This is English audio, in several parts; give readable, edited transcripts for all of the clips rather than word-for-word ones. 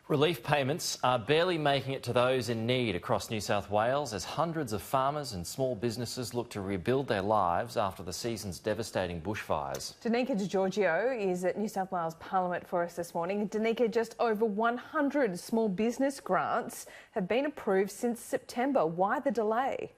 Relief payments are barely making it to those in need across New South Wales as hundreds of farmers and small businesses look to rebuild their lives after the season's devastating bushfires. Danica DiGiorgio is at New South Wales Parliament for us this morning. Danica, just over 100 small business grants have been approved since September. Why the delay?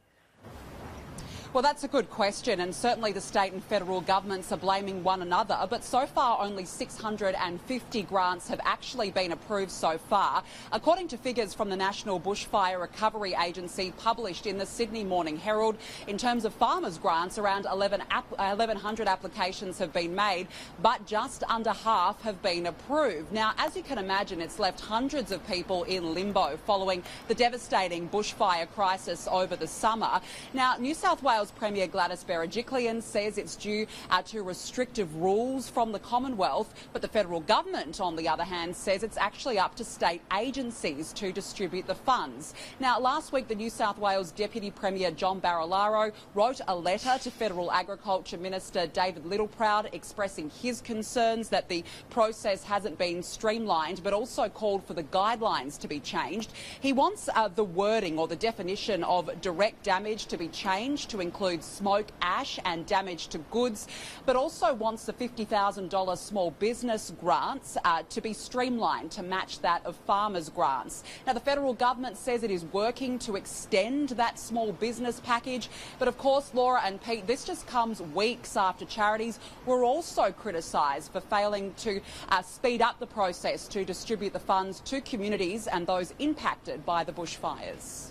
Well, that's a good question, and certainly the state and federal governments are blaming one another, but so far only 650 grants have actually been approved so far. According to figures from the National Bushfire Recovery Agency published in the Sydney Morning Herald, in terms of farmers' grants, around 1,100 applications have been made, but just under half have been approved. Now, as you can imagine, it's left hundreds of people in limbo following the devastating bushfire crisis over the summer. Now, New South Wales Premier Gladys Berejiklian says it's due to restrictive rules from the Commonwealth, but the federal government, on the other hand, says it's actually up to state agencies to distribute the funds. Now, last week, the New South Wales Deputy Premier John Barilaro wrote a letter to Federal Agriculture Minister David Littleproud expressing his concerns that the process hasn't been streamlined, but also called for the guidelines to be changed. He wants the wording or the definition of direct damage to be changed to include smoke, ash and damage to goods, but also wants the $50,000 small business grants to be streamlined to match that of farmers' grants. Now, the federal government says it is working to extend that small business package, but of course, Laura and Pete, this just comes weeks after charities were also criticised for failing to speed up the process to distribute the funds to communities and those impacted by the bushfires.